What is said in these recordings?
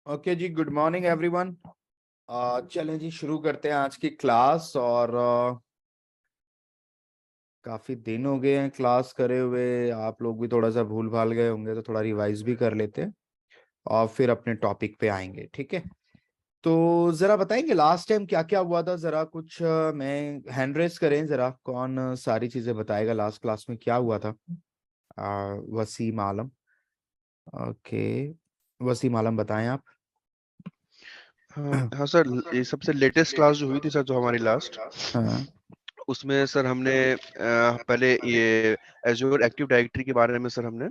Okay जी, good morning everyone. चलें जी, शुरू करते हैं आज की क्लास। और काफ़ी दिन हो गए हैं क्लास करे हुए। आप लोग भी थोड़ा सा भूल भाल गए होंगे, तो थोड़ा रिवाइज भी कर लेते हैं और फिर अपने टॉपिक पे आएंगे, ठीक है। तो ज़रा बताएंगे लास्ट टाइम क्या क्या हुआ था। ज़रा कुछ मैं हैंड रेस करें ज़रा, कौन सारी चीज़ें बताएगा लास्ट क्लास में क्या हुआ था। वसीम आलम। ओके, वसीम आलम बताएं आप। हाँ हाँ सर, ये सबसे लेटेस्ट क्लास जो हुई थी सर, जो हमारी लास्ट, हाँ। उसमें सर हमने पहले ये एज्योर एक्टिव डायरेक्टरी के बारे में सर हमने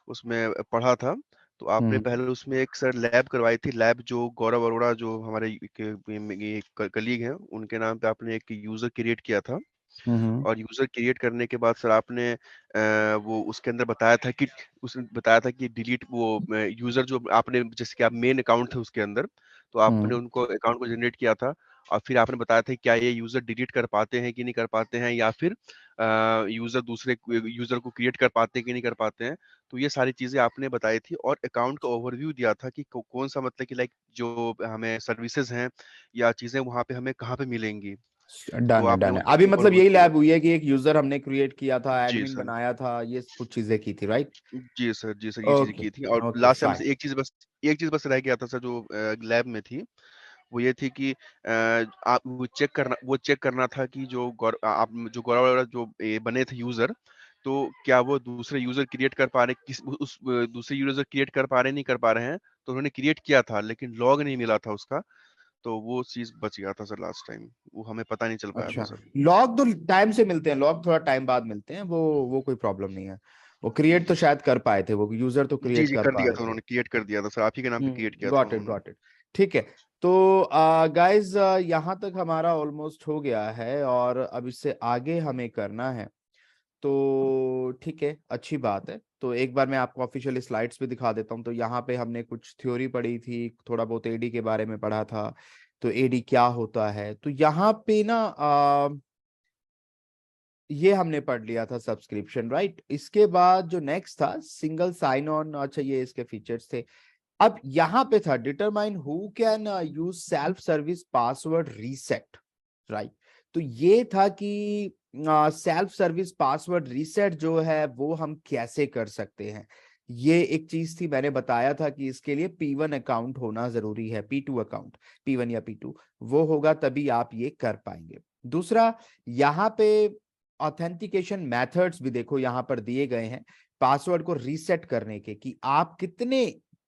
उसमें पढ़ा था। तो आपने हम्म। पहले उसमें एक सर लैब करवाई थी। लैब जो गौरव अरोड़ा जो हमारे कलीग हैं, उनके नाम पे आपने एक यूजर क्रिएट किया था। हम्म। और यूजर क्रिएट करने के बाद सर आपने वो उसके अंदर बताया था कि उसने बताया था कि डिलीट वो यूजर जो आपने, जैसे कि आप मेन अकाउंट थे उसके अंदर, तो आपने हम्म। उनको अकाउंट को जनरेट किया था। और फिर आपने बताया था कि क्या ये यूजर डिलीट कर पाते हैं कि नहीं कर पाते हैं, या फिर यूजर दूसरे यूजर को क्रिएट कर पाते हैं कि नहीं कर पाते हैं। तो ये सारी चीजें आपने बताई थी और अकाउंट का ओवरव्यू दिया था कि कौन सा, मतलब कि लाइक जो हमें सर्विसेज हैं या चीजें वहां पे हमें कहाँ पे मिलेंगी। तो डन है, आपने डन है। उनको अभी मतलब यही ओवरव्यू। लैब हुई है कि एक यूजर हमने क्रिएट किया था, जी एडमिन सर। बनाया था, ये कुछ चीजें की थी, राइट। जी सर, ये चीज़ें ओके। की थी। और ओके लास्ट टाइम फाइन। से एक चीज़ बस रह गया था सर, जो लैब में थी। वो ये थी कि आप वो चेक करना था कि आप जो गौरव वगैरह जो ये बने थे यूज़र, तो क्या वो दूसरे यूज़र क्रिएट कर पा रहे, दूसरे यूज़र क्रिएट कर पा रहे, नहीं कर पा रहे हैं। तो उन्होंने क्रिएट किया था लेकिन लॉग नहीं मिला था उसका। तो वो चीज़ बच गया था सर लास्ट टाइम। वो हमें पता नहीं चल पाया था अच्छा, सर। लॉग तो टाइम से मिलते हैं, लॉग थोड़ा टाइम बाद मिलते हैं, वो कोई प्रॉब्लम नहीं है। वो क्रिएट तो शायद कर पाए थे, वो यूजर तो जी, क्रिएट जी, कर कर पा दिया रहे था थे। उन्होंने, क्रिएट कर दिया था सर, आप ही के नाम पे क्रिएट किया था गॉट इट, उन्होंने। Got it. ठीक है। तो गाइज, यहाँ तक हमारा ऑलमोस्ट हो गया है और अब इससे आगे हमें करना है। तो ठीक है, अच्छी बात है। तो एक बार मैं आपको ऑफिशियल स्लाइड्स भी दिखा देता हूँ। तो यहाँ पे हमने कुछ थ्योरी पढ़ी थी, थोड़ा बहुत एडी के बारे में पढ़ा था। तो एडी क्या होता है, तो यहाँ पे ना ये हमने पढ़ लिया था सब्सक्रिप्शन, राइट। इसके बाद जो नेक्स्ट था सिंगल साइन ऑन। अच्छा, ये इसके फीचर्स थे। अब यहाँ पे था determine who can use self service password reset, right. तो ये था कि सेल्फ सर्विस पासवर्ड रीसेट जो है वो हम कैसे कर सकते हैं। ये एक चीज थी, मैंने बताया था कि इसके लिए P1 अकाउंट होना जरूरी है, P2 अकाउंट, P1 या P2 वो होगा तभी आप ये कर पाएंगे। दूसरा, यहाँ पे ऑथेंटिकेशन मेथड्स भी देखो यहाँ पर दिए गए हैं पासवर्ड को रीसेट करने के, कि आप कितने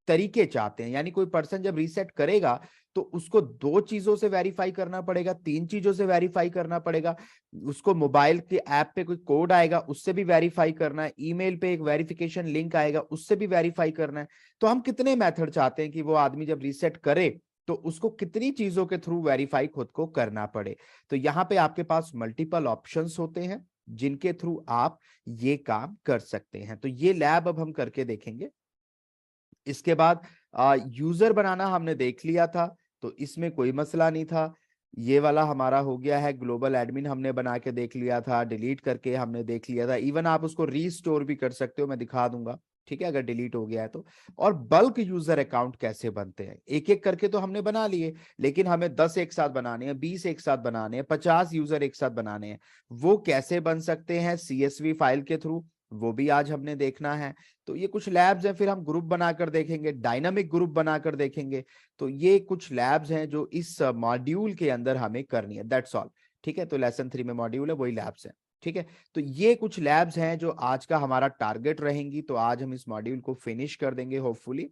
तरीके चाहते हैं। यानी कोई पर्सन जब रीसेट करेगा तो उसको 2 चीजों से वेरीफाई करना पड़ेगा, 3 चीजों से वेरीफाई करना पड़ेगा। उसको मोबाइल के ऐप पे कोई कोड आएगा उससे भी वेरीफाई करना है, ईमेल पे एक वेरिफिकेशन लिंक आएगा उससे भी वेरीफाई करना है। तो हम कितने मेथड चाहते हैं कि वो आदमी जब रीसेट करे तो उसको कितनी चीजों के थ्रू वेरीफाई खुद को करना पड़े। तो यहाँ पे आपके पास मल्टीपल ऑप्शंस होते हैं जिनके थ्रू आप ये काम कर सकते हैं। तो ये लैब अब हम करके देखेंगे। इसके बाद यूजर बनाना हमने देख लिया था, तो इसमें कोई मसला नहीं था। ये वाला हमारा हो गया है। ग्लोबल एडमिन हमने बना के देख लिया था, डिलीट करके हमने देख लिया था। इवन आप उसको रीस्टोर भी कर सकते हो, मैं दिखा दूंगा, ठीक है, अगर डिलीट हो गया है तो। और बल्क यूजर अकाउंट कैसे बनते हैं, एक एक करके तो हमने बना लिए, लेकिन हमें 10 एक साथ बनाने हैं, 20 एक साथ बनाने हैं, 50 यूजर एक साथ बनाने हैं। वो कैसे बन सकते हैं CSV फाइल के थ्रू, वो भी आज हमने देखना है। तो ये कुछ लैब्स हैं, फिर हम ग्रुप बनाकर देखेंगे, डायनामिक ग्रुप बनाकर देखेंगे। तो ये कुछ लैब्स हैं जो इस मॉड्यूल के अंदर हमें करनी है, दैट्स ऑल। ठीक है, तो लेसन 3 में मॉड्यूल है, वही लैब्स हैं। ठीक है, तो ये कुछ लैब्स हैं जो आज का हमारा टारगेट रहेंगी। तो आज हम इस मॉड्यूल को फिनिश कर देंगे होपफुली।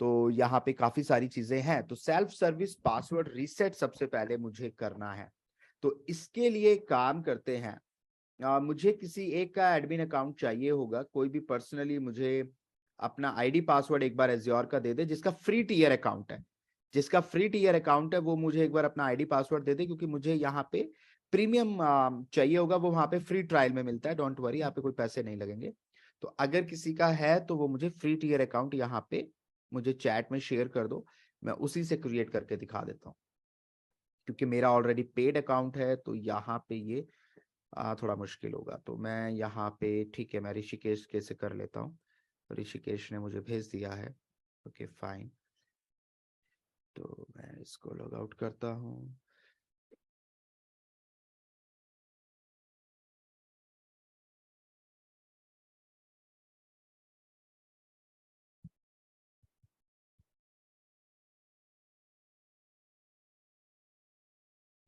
तो यहाँ पे काफी सारी चीजें हैं। तो सेल्फ सर्विस पासवर्ड रीसेट सबसे पहले मुझे करना है। तो इसके लिए काम करते हैं। मुझे किसी एक का एडमिन अकाउंट चाहिए होगा, कोई भी पर्सनली मुझे अपना आईडी पासवर्ड एक बार एज्योर का दे दे, जिसका फ्री टीयर अकाउंट है। जिसका फ्री टीयर अकाउंट है वो मुझे एक बार अपना आईडी पासवर्ड दे दे, क्योंकि मुझे यहाँ पे प्रीमियम चाहिए होगा। वो वहां पे फ्री ट्रायल में मिलता है, डोंट वरी, यहाँ पे कोई पैसे नहीं लगेंगे। तो अगर किसी का है तो वो मुझे फ्री टीयर अकाउंट यहाँ पे मुझे चैट में शेयर कर दो, मैं उसी से क्रिएट करके दिखा देता हूँ। क्योंकि मेरा ऑलरेडी पेड अकाउंट है तो यहाँ पे ये थोड़ा मुश्किल होगा। तो मैं यहाँ पे, ठीक है, मैं ऋषिकेश के से कर लेता हूँ। ऋषिकेश ने मुझे भेज दिया है। Okay fine. तो मैं इसको लॉग आउट करता हूँ।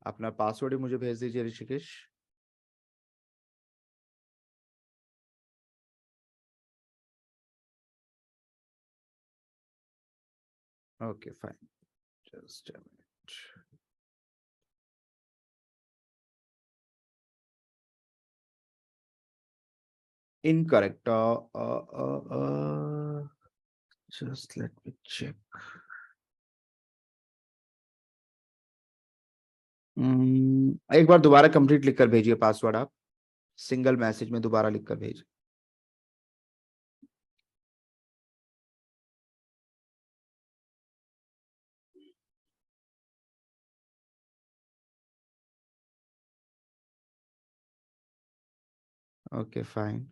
अपना पासवर्ड ही मुझे भेज दीजिए Rishikesh. Okay fine, just a minute. Incorrect, just let me check. एक बार दोबारा कंप्लीट लिखकर भेजिए पासवर्ड आप, सिंगल मैसेज में दोबारा लिखकर भेजिए। Okay fine.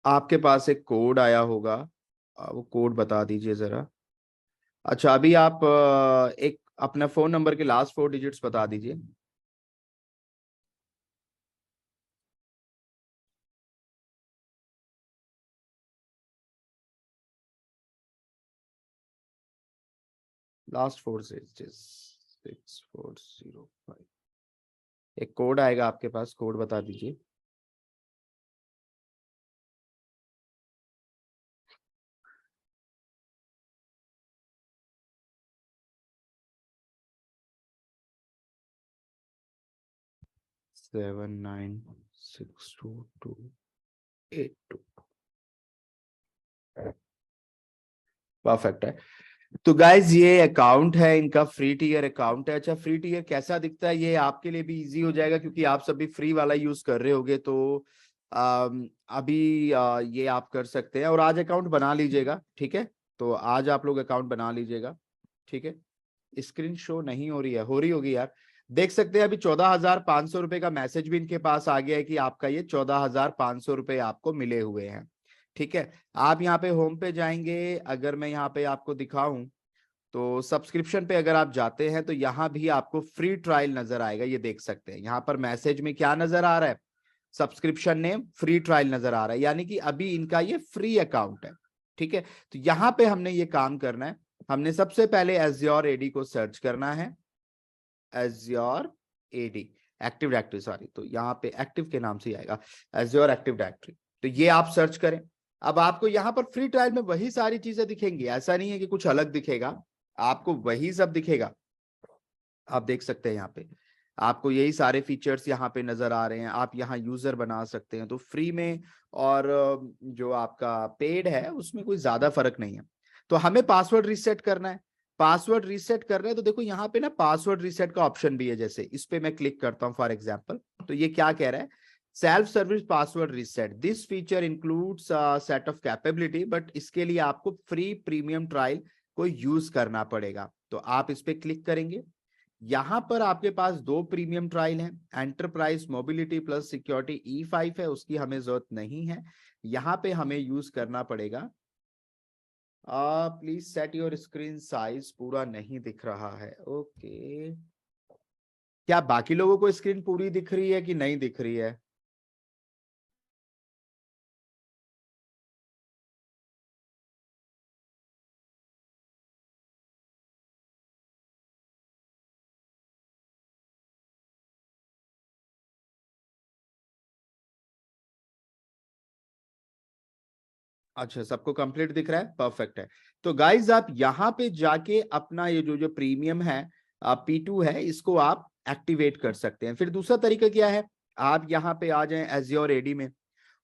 आपके पास एक कोड आया होगा, वो कोड बता दीजिए जरा। अच्छा, अभी आप एक अपना फोन नंबर के लास्ट 4 डिजिट्स बता दीजिए। Last 4 digits, 6405। एक कोड आएगा आपके पास, कोड बता दीजिए। Seven nine six two two 82। Perfect है। तो गाइज ये अकाउंट है इनका, फ्री टियर अकाउंट है। अच्छा, फ्री टियर कैसा दिखता है ये आपके लिए भी इजी हो जाएगा, क्योंकि आप सभी फ्री वाला यूज कर रहे होगे। तो अभी ये आप कर सकते हैं, और आज अकाउंट बना लीजिएगा, ठीक है। तो आज आप लोग अकाउंट बना लीजिएगा, ठीक है। स्क्रीन शो नहीं हो रही है, हो रही होगी यार। देख सकते हैं अभी 14,500 रुपए का मैसेज भी इनके पास आ गया है कि आपका ये 14,500 रुपए आपको मिले हुए हैं, ठीक है। आप यहाँ पे होम पे जाएंगे, अगर मैं यहाँ पे आपको दिखाऊं तो सब्सक्रिप्शन पे अगर आप जाते हैं तो यहाँ भी आपको फ्री ट्रायल नजर आएगा। ये देख सकते हैं यहाँ पर मैसेज में क्या नजर आ रहा है, सब्सक्रिप्शन नेम फ्री ट्रायल नजर आ रहा है, यानी कि अभी इनका ये फ्री अकाउंट है, ठीक है। तो यहाँ पे हमने ये काम करना है। हमने सबसे पहले एज्योर एडी को सर्च करना है, Azure AD, active directory, sorry, तो यहाँ पे एक्टिव के नाम से ही आएगा, एज्योर एक्टिव डायरेक्टरी। तो ये आप सर्च करें। अब आपको यहाँ पर फ्री ट्रायल में वही सारी चीजें दिखेंगी, ऐसा नहीं है कि कुछ अलग दिखेगा, आपको वही सब दिखेगा। आप देख सकते हैं यहाँ पे आपको यही सारे फीचर्स यहाँ पे नजर आ रहे हैं। आप यहाँ यूजर बना सकते हैं, तो फ्री में और जो आपका पेड है उसमें कोई ज्यादा फर्क नहीं है। तो हमें पासवर्ड रीसेट करना है। पासवर्ड रीसेट कर रहे हैं तो देखो यहाँ पे ना पासवर्ड रीसेट का ऑप्शन भी है, जैसे इस पे मैं क्लिक करता हूँ फॉर एग्जाम्पल, तो ये क्या कह रहा है, self service password reset, this feature includes set of capability, but इसके लिए आपको फ्री प्रीमियम ट्रायल को यूज करना पड़ेगा। तो आप इस पे क्लिक करेंगे, यहां पर आपके पास 2 प्रीमियम ट्रायल हैं, enterprise mobility plus security E5 है, उसकी हमें जरूरत नहीं है। यहां पे हमें यूज करना पड़ेगा, please set your screen size, पूरा नहीं दिख रहा है, ओके। क्या बाकी लोगों को स्क्रीन पूरी दिख रही है कि नहीं दिख रही है? अच्छा, सबको कंप्लीट दिख रहा है, परफेक्ट है। तो गाइज आप यहाँ पे जाके अपना ये जो जो प्रीमियम है, P2 है, इसको आप एक्टिवेट कर सकते हैं। फिर दूसरा तरीका क्या है, आप यहाँ पे आ जाएं एज्योर एडी में,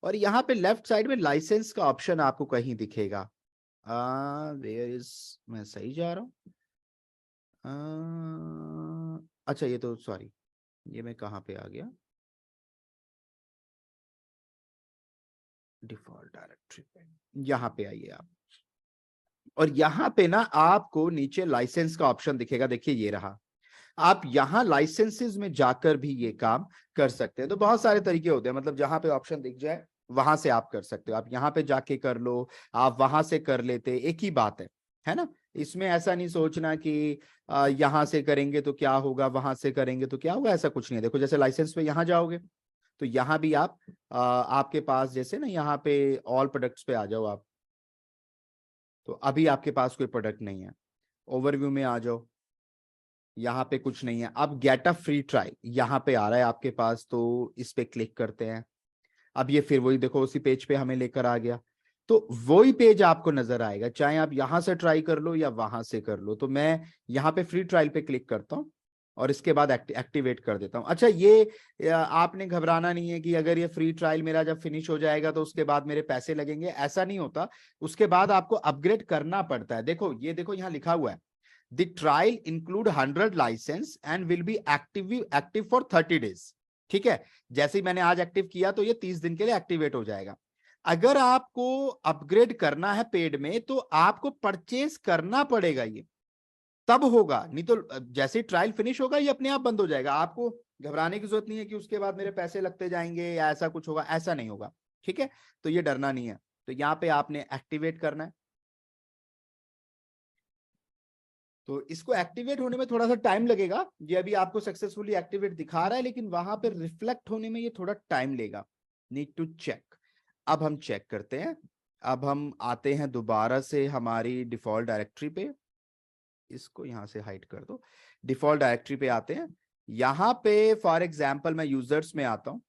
और यहाँ पे लेफ्ट साइड में लाइसेंस का ऑप्शन आपको कहीं दिखेगा। वेयर इज, मैं सही जा रहा हूँ? अच्छा, ये तो सॉरी, ये मैं कहाँ पे आ गया, डिफॉल्ट डायरेक्टरी पे, यहाँ पे आइए आप। और यहाँ पे ना आपको नीचे लाइसेंस का ऑप्शन दिखेगा, देखिए ये रहा। आप यहाँ लाइसेंसेस में जाकर भी ये काम कर सकते हैं। तो बहुत सारे तरीके होते हैं, मतलब जहां पे ऑप्शन दिख जाए वहां से आप कर सकते हो। आप यहाँ पे जाके कर लो, आप वहां से कर लेते, एक ही बात है ना। इसमें ऐसा नहीं सोचना कि यहाँ से करेंगे तो क्या होगा, वहां से करेंगे तो क्या होगा, ऐसा कुछ नहीं है। देखो जैसे लाइसेंस पे यहाँ जाओगे तो यहाँ भी आप आपके पास जैसे ना, यहाँ पे ऑल प्रोडक्ट्स पे आ जाओ आप, तो अभी आपके पास कोई प्रोडक्ट नहीं है। ओवरव्यू में आ जाओ, यहाँ पे कुछ नहीं है। अब गेट अ फ्री ट्रायल यहाँ पे आ रहा है आपके पास, तो इस पे क्लिक करते हैं। अब ये फिर वही देखो उसी पेज पे हमें लेकर आ गया। तो वही पेज आपको नजर आएगा, चाहे आप यहां से ट्राई कर लो या वहां से कर लो। तो मैं यहाँ पे फ्री ट्रायल पे क्लिक करता हूँ और इसके बाद एक्टिवेट कर देता हूँ। अच्छा, ये आपने घबराना नहीं है कि अगर ये फ्री ट्रायल मेरा जब फिनिश हो जाएगा तो उसके बाद मेरे पैसे लगेंगे, ऐसा नहीं होता। उसके बाद आपको अपग्रेड करना पड़ता है। देखो ये देखो यहाँ लिखा हुआ है, the trial include 100 license and will be active for 30 days. ठीक है, जैसे ही मैंने आज एक्टिव किया तो ये 30 दिन के लिए एक्टिवेट हो जाएगा। अगर आपको अपग्रेड करना है पेड में तो आपको परचेस करना पड़ेगा, ये तब होगा, नहीं तो जैसे ही ट्रायल फिनिश होगा ये अपने आप बंद हो जाएगा। आपको घबराने की जरूरत नहीं है कि उसके बाद मेरे पैसे लगते जाएंगे या ऐसा कुछ होगा, ऐसा नहीं होगा। ठीक है, तो ये डरना नहीं है। तो यहाँ पे आपने एक्टिवेट करना है। तो इसको एक्टिवेट होने में थोड़ा सा टाइम लगेगा। ये अभी आपको सक्सेसफुली एक्टिवेट दिखा रहा है, लेकिन वहां पर रिफ्लेक्ट होने में ये थोड़ा टाइम लेगा। Need to check. अब हम चेक करते हैं। अब हम आते हैं दोबारा से हमारी डिफॉल्ट डायरेक्टरी पे। इसको यहां से हाइड कर दो। डिफॉल्ट डायरेक्टरी पे आते हैं। यहाँ पे फॉर एग्जाम्पल मैं यूजर्स में आता हूँ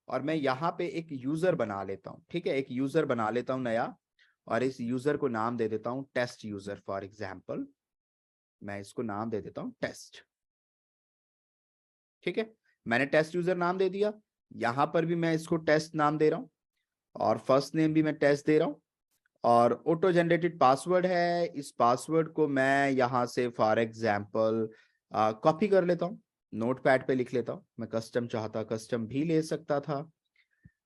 और मैं यहाँ पे एक यूजर बना लेता हूँ। ठीक है, एक यूजर बना लेता हूँ नया, और इस यूजर को नाम दे देता हूँ टेस्ट यूजर। फॉर एग्जाम्पल मैं इसको नाम दे देता हूं टेस्ट। ठीक है, मैंने टेस्ट यूजर नाम दे दिया। यहां पर भी मैं इसको टेस्ट नाम दे रहा हूं और फर्स्ट नेम भी मैं टेस्ट दे रहा हूं। और ऑटो जनरेटेड पासवर्ड है, इस पासवर्ड को मैं यहां से फॉर एग्जाम्पल कॉपी कर लेता हूं, नोट पैड पे लिख लेता हूं। मैं कस्टम चाहता कस्टम भी ले सकता था,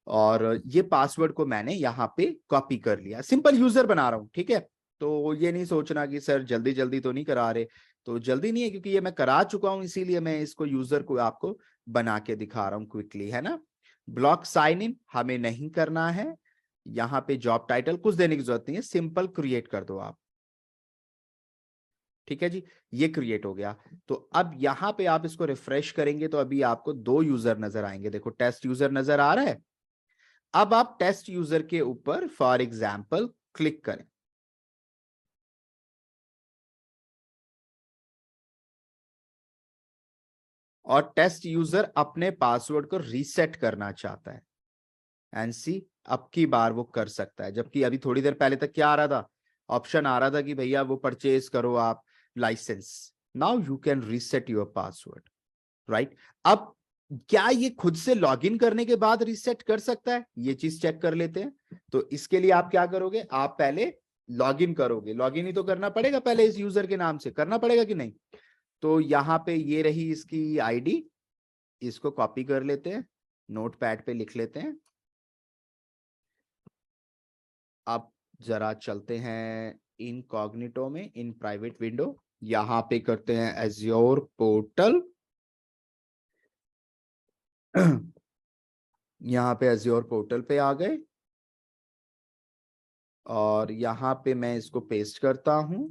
और ये पासवर्ड को मैंने यहाँ पे कॉपी कर लिया। सिंपल यूजर बना रहा हूँ। ठीक है, तो ये नहीं सोचना कि सर जल्दी जल्दी तो नहीं करा रहे। तो जल्दी नहीं है, क्योंकि ये मैं करा चुका हूं, इसीलिए मैं इसको यूजर को आपको बना के दिखा रहा हूँ क्विकली, है ना। ब्लॉक साइन इन हमें नहीं करना है। यहाँ पे जॉब टाइटल कुछ देने की जरूरत नहीं है, सिंपल क्रिएट कर दो आप। ठीक है जी, ये क्रिएट हो गया। तो अब यहाँ पे आप इसको रिफ्रेश करेंगे तो अभी आपको दो यूजर नजर आएंगे। देखो टेस्ट यूजर नजर आ रहा है। अब आप टेस्ट यूजर के ऊपर फॉर एग्जाम्पल क्लिक करें, और टेस्ट यूजर अपने पासवर्ड को रीसेट करना चाहता है। एंड सी, अब की बार वो कर सकता है। जबकि अभी थोड़ी देर पहले तक क्या आ रहा था, ऑप्शन आ रहा था कि भैया वो परचेज करो आप license. Now you can reset your password, right. अब क्या ये खुद से लॉगिन करने के बाद रीसेट कर सकता है, ये चीज चेक कर लेते हैं। तो इसके लिए आप क्या करोगे, आप पहले लॉगिन करोगे। लॉगिन ही तो करना पड़ेगा, पहले इस यूजर के नाम से करना पड़ेगा कि नहीं। तो यहाँ पे ये रही इसकी आईडी, इसको कॉपी कर लेते हैं, नोट पैड पे लिख लेते हैं। अब जरा चलते हैं इनकॉग्निटो में, इन प्राइवेट विंडो, यहाँ पे करते हैं एज्योर पोर्टल। यहाँ पे एज्योर पोर्टल पे आ गए, और यहाँ पे मैं इसको पेस्ट करता हूं,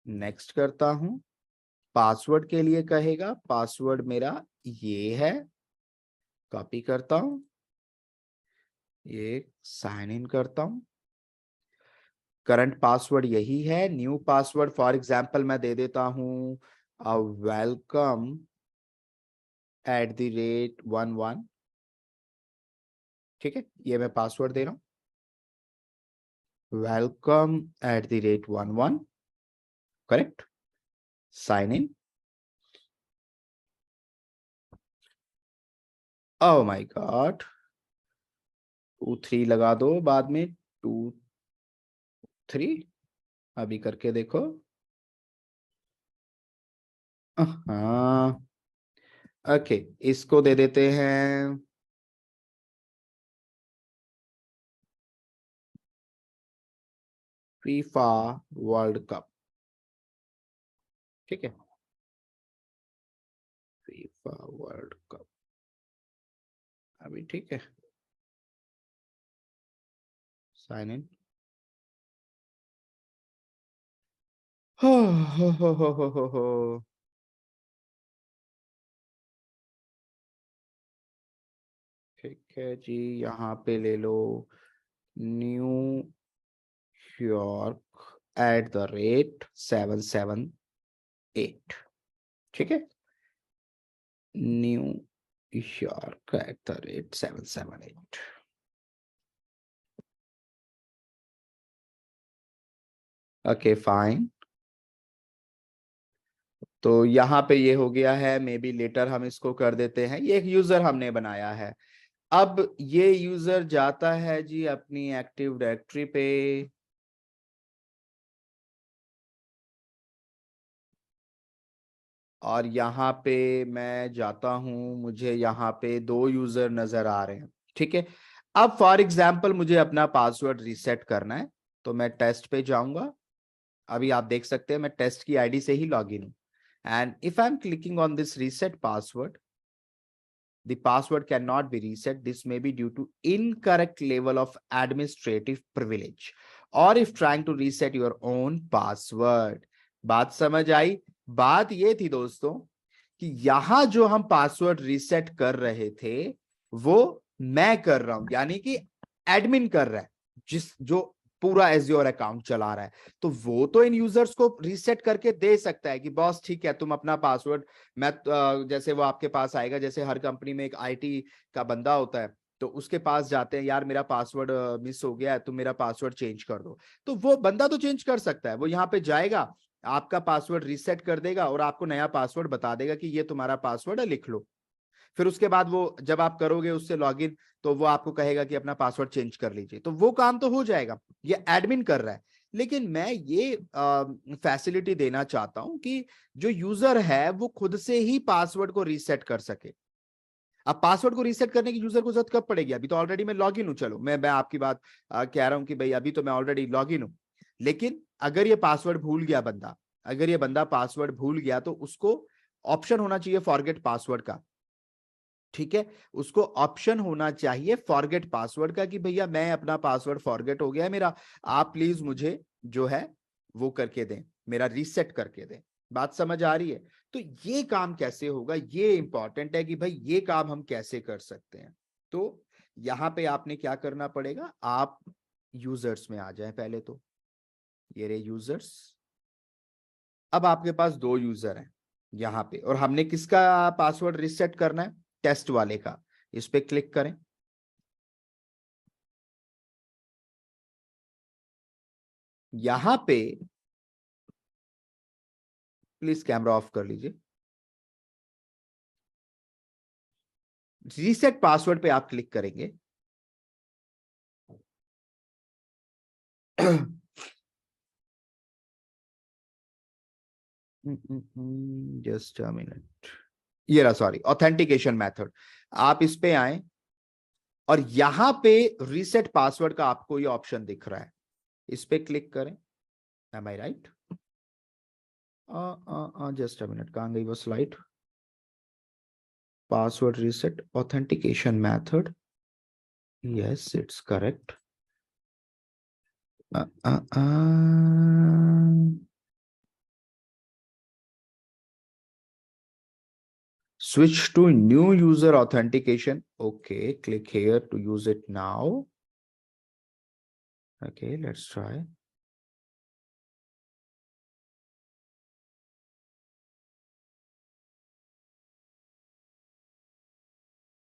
नेक्स्ट करता हूं। पासवर्ड के लिए कहेगा, पासवर्ड मेरा ये है, कॉपी करता हूं, ये साइन इन करता हूं। करंट पासवर्ड यही है। न्यू पासवर्ड फॉर एग्जांपल मैं दे देता हूं वेलकम @11। ठीक है, ये मैं पासवर्ड दे रहा हूं, welcome @11। Correct, sign in. Oh my god, 23 लगा दो बाद में, 23। अभी करके देखो। हाँ, ओके, इसको दे देते हैं फीफा वर्ल्ड कप। ठीक है, फीफा वर्ल्ड कप अभी ठीक है, साइन इन। हो। ठीक है जी, यहाँ पे ले लो न्यू यॉर्क @778। ठीक है, न्यू यॉर्क @778। Okay fine. तो यहाँ पे ये हो गया है, मे बी लेटर हम इसको कर देते हैं, ये एक यूजर हमने बनाया है। अब ये यूजर जाता है जी अपनी एक्टिव डायरेक्टरी पे, और यहाँ पे मैं जाता हूं, मुझे यहाँ पे 2 यूजर नजर आ रहे हैं। ठीक है, अब फॉर एग्जाम्पल मुझे अपना पासवर्ड रीसेट करना है, तो मैं टेस्ट पे जाऊंगा। अभी आप देख सकते हैं मैं टेस्ट की आईडी से ही लॉग इन हूं, and if I am clicking on this reset password, the password cannot be reset. This may be due to incorrect level of administrative privilege or if trying to reset your own password. बात समझ आई? बात ये थी दोस्तों कि यहां जो हम पासवर्ड रीसेट कर रहे थे वो मैं कर रहा हूं, यानी कि एडमिन कर रहा है, जिस जो पूरा एज्योर अकाउंट चला रहा है। तो वो तो इन यूजर्स को रीसेट करके दे सकता है कि बॉस ठीक है तुम अपना पासवर्ड, मैं जैसे वो आपके पास आएगा, जैसे हर कंपनी में एक आईटी का बंदा होता है, तो उसके पास जाते हैं, यार मेरा पासवर्ड मिस हो गया है, तुम मेरा पासवर्ड चेंज कर दो। तो वो बंदा तो चेंज कर सकता है, वो यहाँ पे जाएगा, आपका पासवर्ड रीसेट कर देगा और आपको नया पासवर्ड बता देगा कि ये तुम्हारा पासवर्ड है, लिख लो। फिर उसके बाद वो जब आप करोगे उससे लॉगिन, तो वो आपको कहेगा कि अपना पासवर्ड चेंज कर लीजिए, तो वो काम तो हो जाएगा, ये एडमिन कर रहा है। लेकिन मैं ये फैसिलिटी देना चाहता हूं कि जो यूजर है वो खुद से ही पासवर्ड को रीसेट कर सके। अब पासवर्ड को रीसेट करने की यूजर को जरूरत कब पड़ेगी? अभी तो ऑलरेडी मैं लॉगिन हूं, चलो मैं आपकी बात कह रहा हूं कि भाई अभी तो मैं ऑलरेडी लॉगिन हूं। लेकिन अगर ये पासवर्ड भूल गया बंदा, अगर ये बंदा पासवर्ड भूल गया, तो उसको ऑप्शन होना चाहिए फॉरगेट पासवर्ड का। ठीक है, उसको ऑप्शन होना चाहिए फॉरगेट पासवर्ड का कि भैया मैं अपना पासवर्ड फॉरगेट हो गया है मेरा, आप प्लीज मुझे जो है वो करके दें, मेरा रीसेट करके दें। बात समझ आ रही है? तो ये काम कैसे होगा, ये इंपॉर्टेंट है कि भाई ये काम हम कैसे कर सकते हैं। तो यहां पे आपने क्या करना पड़ेगा, आप यूजर्स में आ जाए पहले तो, ये रहे यूजर्स। अब आपके पास 2 यूजर हैं यहाँ पे, और हमने किसका पासवर्ड रिसेट करना है? टेस्ट वाले का। इस पे क्लिक करें, यहां पे प्लीज कैमरा ऑफ कर लीजिए। रीसेट पासवर्ड पे आप क्लिक करेंगे। जस्ट अ मिनट, ये रहा, सॉरी, ऑथेंटिकेशन मेथड। आप इस पे आए और यहां पे रीसेट पासवर्ड का आपको ये ऑप्शन दिख रहा है, इस पे क्लिक करें। Am I right? Just a minute, कहां गई वो slide? Password reset authentication method, yes it's correct. Switch to new user authentication. Okay, click here to use it now. Okay, let's try.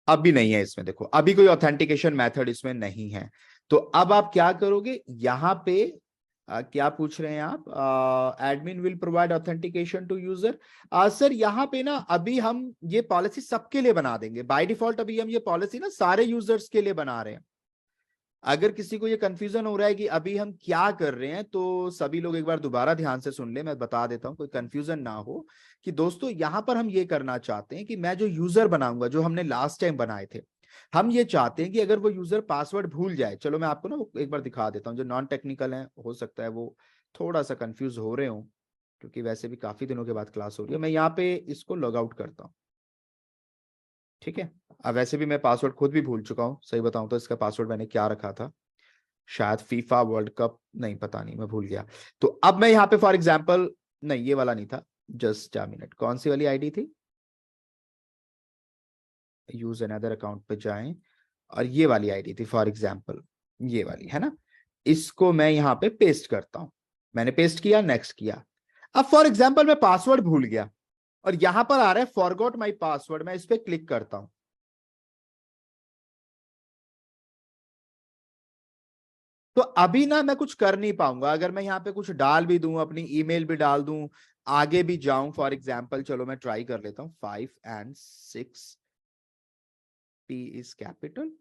अभी नहीं है इसमें, देखो अभी कोई ऑथेंटिकेशन मेथड इसमें नहीं है। तो अब आप क्या करोगे, यहां पे क्या पूछ रहे हैं आप? Admin will provide authentication to user. Sir यहाँ पे ना अभी हम ये पॉलिसी सबके लिए बना देंगे बाय डिफॉल्ट, अभी हम ये पॉलिसी ना सारे यूजर्स के लिए बना रहे हैं। अगर किसी को ये कंफ्यूजन हो रहा है कि अभी हम क्या कर रहे हैं, तो सभी लोग एक बार दोबारा ध्यान से सुन ले, मैं बता देता हूं, कोई कंफ्यूजन ना हो। कि दोस्तों यहां पर हम ये करना चाहते हैं कि मैं जो यूजर बनाऊंगा, जो हमने लास्ट टाइम बनाए थे, हम ये चाहते हैं कि अगर वो यूजर पासवर्ड भूल जाए, चलो मैं आपको ना वो एक बार दिखा देता हूँ, जो नॉन टेक्निकल है हो सकता है वो थोड़ा सा कंफ्यूज हो रहे हो, क्योंकि वैसे भी काफी दिनों के बाद क्लास हो रही है। मैं यहाँ पे इसको लॉग आउट करता हूँ। ठीक है। अब वैसे भी मैं पासवर्ड खुद भी भूल चुका हूँ, सही बताऊं तो इसका पासवर्ड मैंने क्या रखा था, शायद फीफा वर्ल्ड कप, नहीं पता नहीं, मैं भूल गया। तो अब मैं यहाँ पे फॉर एग्जांपल, नहीं ये वाला नहीं था, जस्ट अ मिनट, कौन सी वाली आईडी थी, यूज अनदर अकाउंट पे जाएं, और ये वाली आईडी थी फॉर एग्जांपल, ये वाली है ना, इसको मैं यहाँ पे पेस्ट करता हूं। मैंने पेस्ट किया, नेक्स्ट किया। अब फॉर एग्जांपल मैं पासवर्ड भूल गया और यहां पर आ रहा है फॉरगॉट माई पासवर्ड, मैं इस पे क्लिक करता हूं। तो अभी ना मैं कुछ कर नहीं पाऊंगा, अगर मैं यहाँ पे कुछ डाल भी दूं, अपनी ईमेल भी डाल दूं, आगे भी जाऊं, फॉर एग्जांपल चलो मैं ट्राई कर लेता हूं, 5 and 6 P is capital,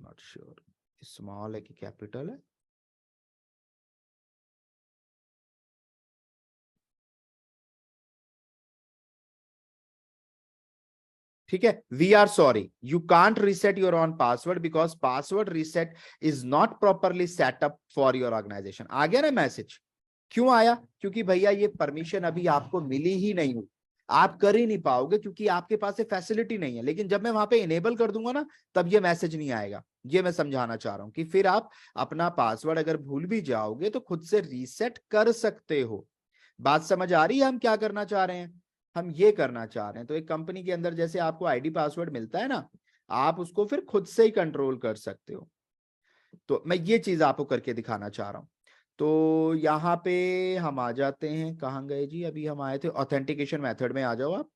not sure small है कि कैपिटल है, ठीक है। We are sorry, you can't reset your own password because password reset is not properly setup for your organisation. आ गया ना मैसेज, क्यों आया, क्योंकि भैया ये परमिशन अभी आपको मिली ही नहीं हुई, आप कर ही नहीं पाओगे क्योंकि आपके पास ये फैसिलिटी नहीं है। लेकिन जब मैं वहां पे इनेबल कर दूंगा ना, तब ये मैसेज नहीं आएगा। ये मैं समझाना चाह रहा हूं कि फिर आप अपना पासवर्ड अगर भूल भी जाओगे तो खुद से रीसेट कर सकते हो। बात समझ आ रही है हम क्या करना चाह रहे हैं, हम ये करना चाह रहे हैं। तो एक कंपनी के अंदर जैसे आपको आईडी पासवर्ड मिलता है ना, आप उसको फिर खुद से ही कंट्रोल कर सकते हो। तो मैं ये चीज आपको करके दिखाना चाह रहा हूं। तो यहाँ पे हम आ जाते हैं, कहाँ गए जी, अभी हम आए थे ऑथेंटिकेशन मेथड में, आ जाओ आप।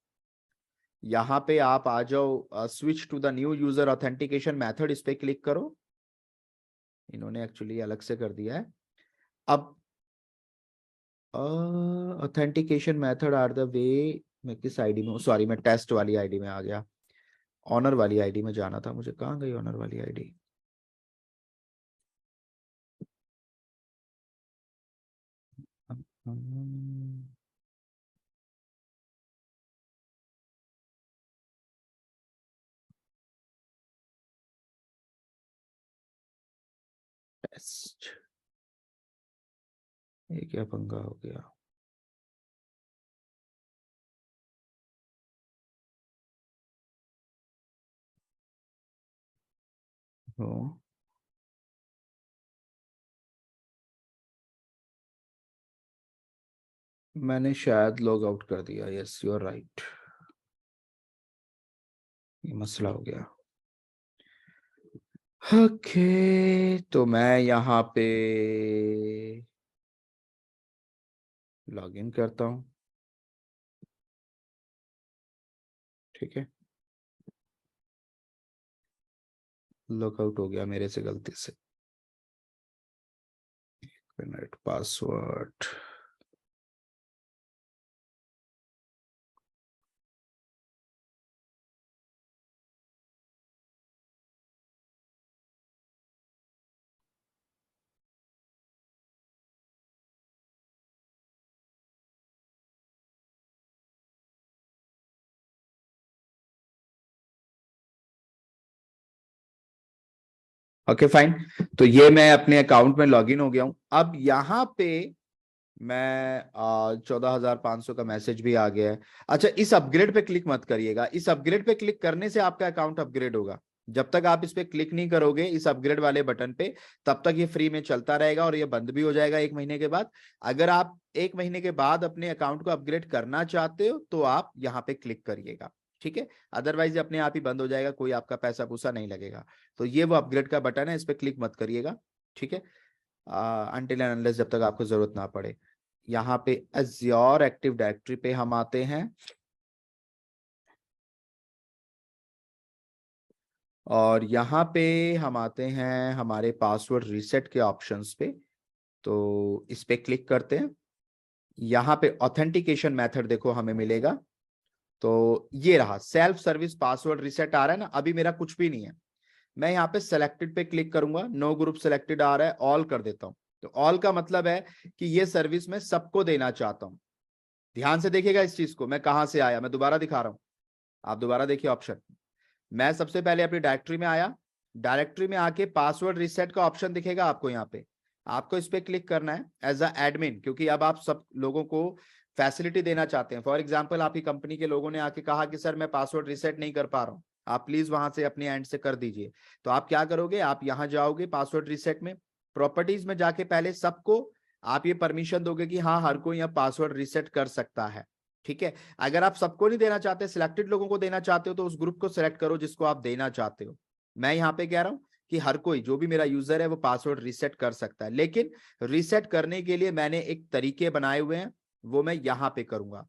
यहाँ पे आप आ जाओ, switch to the new user authentication method, इस पे क्लिक करो। इन्होंने एक्चुअली अलग से कर दिया है। अब authentication method are the way, मैं किस आईडी में हूँ, सॉरी मैं टेस्ट वाली आईडी में आ गया, ऑनर वाली आईडी में जाना था मुझे, कहाँ गई ऑनर वाली आईडी। टेस्ट, ये क्या पंगा हो गया। तो मैंने शायद लॉग आउट कर दिया, यस यू आर राइट, ये मसला हो गया। ओके, तो मैं यहाँ पे लॉग इन करता हूँ, ठीक है। लॉग आउट हो गया मेरे से गलती से, नेट पासवर्ड, ओके फाइन। तो ये मैं अपने अकाउंट में लॉगिन हो गया हूं। अब यहाँ पे मैं 14,500 का मैसेज भी आ गया है। अच्छा, इस अपग्रेड पे क्लिक मत करिएगा, इस अपग्रेड पे क्लिक करने से आपका अकाउंट अपग्रेड होगा। जब तक आप इस पे क्लिक नहीं करोगे, इस अपग्रेड वाले बटन पे, तब तक ये फ्री में चलता रहेगा और ये बंद भी हो जाएगा 1 महीने के बाद। अगर आप 1 महीने के बाद अपने अकाउंट को अपग्रेड करना चाहते हो तो आप यहाँ पे क्लिक करिएगा, ठीक है। अदरवाइज अपने आप ही बंद हो जाएगा, कोई आपका पैसा पूसा नहीं लगेगा। तो ये वो अपग्रेड का बटन है, इस पे क्लिक मत करिएगा, ठीक है, अनटिल एंड अनलेस, जब तक आपको जरूरत ना पड़े। यहाँ पे एज़्योर एक्टिव डायरेक्टरी पे हम आते हैं और यहाँ पे हम आते हैं हमारे पासवर्ड रीसेट के ऑप्शंस पे। तो इस पे क्लिक करते हैं, यहाँ पे ऑथेंटिकेशन मेथड देखो हमें मिलेगा। तो ये रहा, सेल्फ सर्विस पासवर्ड रीसेट आ रहा है ना, अभी मेरा कुछ भी नहीं है। मैं यहाँ पे सेलेक्टेड पे क्लिक करूंगा, नो ग्रुप सेलेक्टेड आ रहा है, ऑल कर देता हूं। तो ऑल का मतलब है कि ये सर्विस मैं सबको देना चाहता हूं। ध्यान से देखिएगा इस चीज को, मैं कहां से आया, मैं दोबारा दिखा रहा हूं, आप दोबारा देखिए ऑप्शन। मैं सबसे पहले अपनी डायरेक्टरी में आया, डायरेक्टरी में आके पासवर्ड रीसेट का ऑप्शन दिखेगा आपको यहाँ पे, आपको इस पे क्लिक करना है एज अ एडमिन, क्योंकि अब आप सब लोगों को फैसिलिटी देना चाहते हैं। फॉर एग्जांपल आपकी कंपनी के लोगों ने आके कहा कि सर मैं पासवर्ड रिसेट नहीं कर पा रहा हूँ, आप प्लीज वहां से अपने एंड से कर दीजिए। तो आप क्या करोगे, आप यहां जाओगे पासवर्ड रिसेट में, प्रॉपर्टीज में जाके पहले सबको आप ये परमिशन दोगे कि हाँ हर कोई यहाँ पासवर्ड रिसेट कर सकता है। ठीक है, अगर आप सबको नहीं देना चाहते, सिलेक्टेड लोगों को देना चाहते हो, तो उस ग्रुप को सिलेक्ट करो जिसको आप देना चाहते हो। मैं यहाँ पे कह रहा हूं कि हर कोई जो भी मेरा यूजर है वो पासवर्ड रिसेट कर सकता है, लेकिन रिसेट करने के लिए मैंने एक तरीके बनाए हुए हैं, वो मैं यहां पे करूंगा।